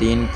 3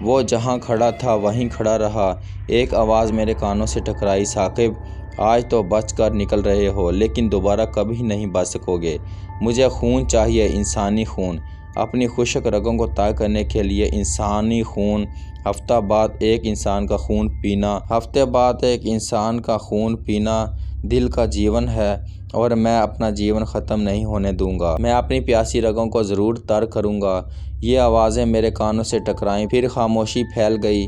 وہ جہاں کھڑا تھا وہیں کھڑا رہا۔ ایک آواز میرے کانوں سے ٹکرائی، ثاقب آج تو بچ کر نکل رہے ہو لیکن دوبارہ کبھی نہیں بچ سکو گے۔ مجھے خون چاہیے، انسانی خون، اپنی خشک رگوں کو طے کرنے کے لیے انسانی خون۔ ہفتے بعد ایک انسان کا خون پینا دل کا جیون ہے اور میں اپنا جیون ختم نہیں ہونے دوں گا۔ میں اپنی پیاسی رگوں کو ضرور تر کروں گا۔ یہ آوازیں میرے کانوں سے ٹکرائیں، پھر خاموشی پھیل گئی۔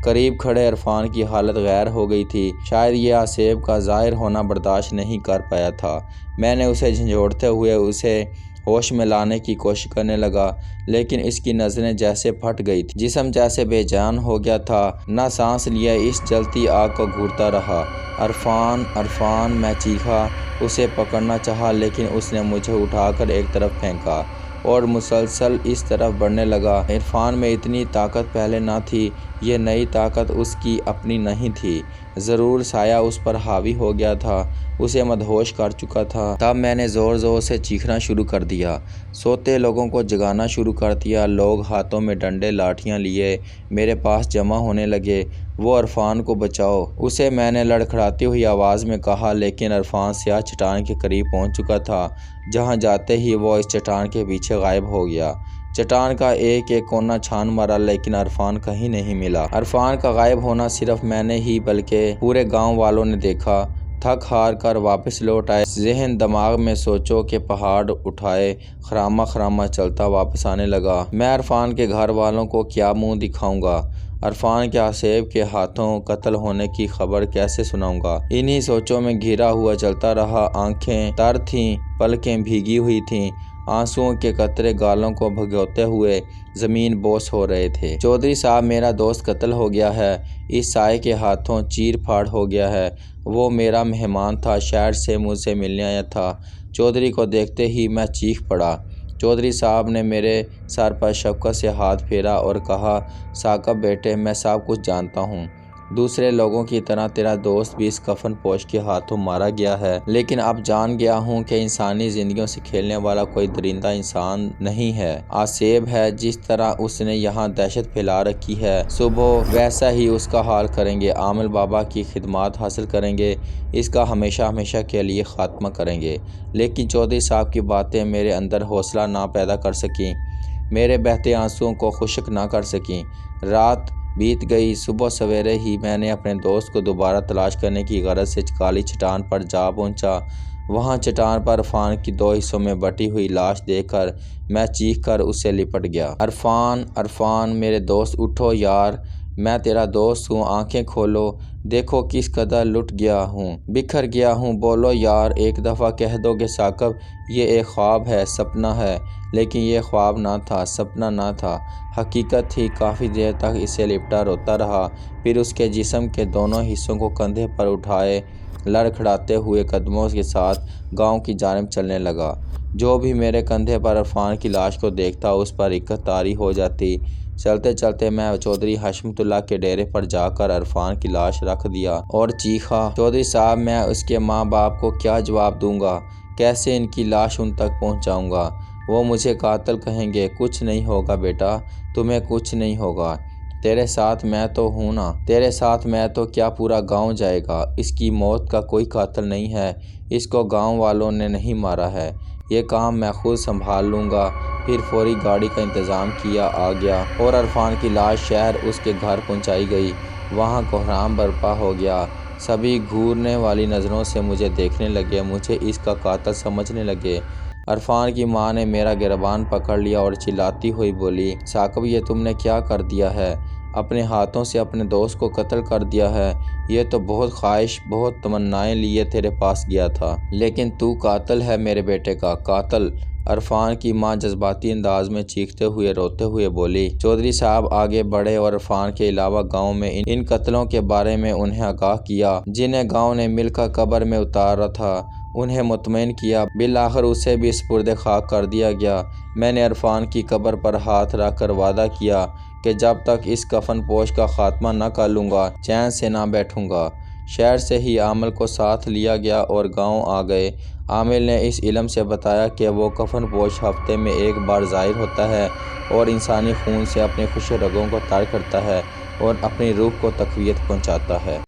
قریب کھڑے عرفان کی حالت غیر ہو گئی تھی، شاید یہ آصف کا ظاہر ہونا برداشت نہیں کر پایا تھا۔ میں نے اسے جھنجھوڑتے ہوئے اسے ہوش میں لانے کی کوشش کرنے لگا، لیکن اس کی نظریں جیسے پھٹ گئی تھیں، جسم جیسے بے جان ہو گیا تھا۔ نہ سانس لیا، اس جلتی آگ کو گھورتا رہا۔ عرفان، عرفان، میں چیخا، اسے پکڑنا چاہا لیکن اس نے مجھے اٹھا کر ایک طرف پھینکا اور مسلسل اس طرف بڑھنے لگا۔ عرفان میں اتنی طاقت پہلے نہ تھی، یہ نئی طاقت اس کی اپنی نہیں تھی، ضرور سایہ اس پر حاوی ہو گیا تھا، اسے مدہوش کر چکا تھا۔ تب میں نے زور زور سے چیخنا شروع کر دیا، سوتے لوگوں کو جگانا شروع کر دیا۔ لوگ ہاتھوں میں ڈنڈے لاٹھیاں لیے میرے پاس جمع ہونے لگے۔ وہ عرفان کو بچاؤ، اسے میں نے لڑکھڑاتی ہوئی آواز میں کہا، لیکن عرفان سیاہ چٹان کے قریب پہنچ چکا تھا، جہاں جاتے ہی وہ اس چٹان کے پیچھے غائب ہو گیا۔ چٹان کا ایک ایک کونا چھان مارا لیکن عرفان کہیں نہیں ملا۔ عرفان کا غائب ہونا صرف میں نے ہی بلکہ پورے گاؤں والوں نے دیکھا۔ تھک ہار کر واپس لوٹ آئے، ذہن دماغ میں سوچوں کے پہاڑ اٹھائے خراما خراما چلتا واپس آنے لگا۔ میں عرفان کے گھر والوں کو کیا منہ دکھاؤں گا؟ عرفان کے آصف کے ہاتھوں قتل ہونے کی خبر کیسے سناؤں گا؟ انہی سوچوں میں گھرا ہوا چلتا رہا۔ آنکھیں تر تھیں، پلکیں بھیگی ہوئی تھیں، آنسوؤں کے قطرے گالوں کو بھگوتے ہوئے زمین بوس ہو رہے تھے۔ چودھری صاحب، میرا دوست قتل ہو گیا ہے، اس سائے کے ہاتھوں چیر پھاڑ ہو گیا ہے۔ وہ میرا مہمان تھا، شہر سے مجھ سے ملنے آیا تھا۔ چودھری کو دیکھتے ہی میں چیخ پڑا۔ چودھری صاحب نے میرے سر پر شفقت سے ہاتھ پھیرا اور کہا، ثاقب بیٹے، میں سب کچھ جانتا ہوں۔ دوسرے لوگوں کی طرح تیرا دوست بھی اس کفن پوش کے ہاتھوں مارا گیا ہے، لیکن اب جان گیا ہوں کہ انسانی زندگیوں سے کھیلنے والا کوئی درندہ انسان نہیں ہے، آصف ہے۔ جس طرح اس نے یہاں دہشت پھیلا رکھی ہے، صبح ویسا ہی اس کا حال کریں گے۔ عامل بابا کی خدمات حاصل کریں گے، اس کا ہمیشہ ہمیشہ کے لیے خاتمہ کریں گے۔ لیکن چودھری صاحب کی باتیں میرے اندر حوصلہ نہ پیدا کر سکیں، میرے بہتے آنسوؤں کو خشک نہ کر سکیں۔ رات بیت گئی، صبح سویرے ہی میں نے اپنے دوست کو دوبارہ تلاش کرنے کی غرض سے کالی چٹان پر جا پہنچا۔ وہاں چٹان پر عرفان کی 2 حصوں میں بٹی ہوئی لاش دیکھ کر میں چیخ کر اس سے لپٹ گیا۔ عرفان، عرفان، میرے دوست، اٹھو یار، میں تیرا دوست ہوں، آنکھیں کھولو، دیکھو کس قدر لٹ گیا ہوں، بکھر گیا ہوں، بولو یار، ایک دفعہ کہہ دو کہ ثاقب یہ ایک خواب ہے، سپنا ہے۔ لیکن یہ خواب نہ تھا، سپنا نہ تھا، حقیقت تھی۔ کافی دیر تک اسے لپٹا روتا رہا، پھر اس کے جسم کے دونوں حصوں کو کندھے پر اٹھائے لڑکھڑاتے ہوئے قدموں کے ساتھ گاؤں کی جانب چلنے لگا۔ جو بھی میرے کندھے پر عرفان کی لاش کو دیکھتا اس پر رقت طاری ہو جاتی۔ چلتے چلتے میں چودھری حشمت اللہ کے ڈیرے پر جا کر عرفان کی لاش رکھ دیا اور چیخا، چودھری صاحب، میں اس کے ماں باپ کو کیا جواب دوں گا؟ کیسے ان کی لاش ان تک پہنچاؤں گا؟ وہ مجھے قاتل کہیں گے۔ کچھ نہیں ہوگا بیٹا، تمہیں کچھ نہیں ہوگا، تیرے ساتھ میں تو ہوں نا۔ تیرے ساتھ میں تو کیا پورا گاؤں جائے گا؟ اس کی موت کا کوئی قاتل نہیں ہے، اس کو گاؤں والوں نے نہیں مارا ہے، یہ کام میں خود سنبھال لوں گا۔ پھر فوری گاڑی کا انتظام کیا آ گیا اور عرفان کی لاش شہر اس کے گھر پہنچائی گئی۔ وہاں کوہرام برپا ہو گیا، سبھی گھورنے والی نظروں سے مجھے دیکھنے لگے، مجھے اس کا قاتل سمجھنے لگے۔ عرفان کی ماں نے میرا گریبان پکڑ لیا اور چلاتی ہوئی بولی، ثاقب یہ تم نے کیا کر دیا ہے؟ اپنے ہاتھوں سے اپنے دوست کو قتل کر دیا ہے۔ یہ تو بہت خواہش، بہت تمنائیں لیے تیرے پاس گیا تھا، لیکن تو قاتل ہے میرے بیٹے کا، قاتل۔ عرفان کی ماں جذباتی انداز میں چیختے ہوئے روتے ہوئے بولی۔ چودھری صاحب آگے بڑھے اور عرفان کے علاوہ گاؤں میں ان قتلوں کے بارے میں انہیں آگاہ کیا، جنہیں گاؤں نے مل کر قبر میں اتارا تھا، انہیں مطمئن کیا۔ بالآخر اسے بھی سپرد خاک کر دیا گیا۔ میں نے عرفان کی قبر پر ہاتھ رکھ کر وعدہ کیا کہ جب تک اس کفن پوش کا خاتمہ نہ کر لوں گا چین سے نہ بیٹھوں گا۔ شہر سے ہی عامل کو ساتھ لیا گیا اور گاؤں آ گئے۔ عامل نے اس علم سے بتایا کہ وہ کفن پوش ہفتے میں ایک بار ظاہر ہوتا ہے اور انسانی خون سے اپنے خوش رگوں کو تار کرتا ہے اور اپنی روح کو تقویت پہنچاتا ہے۔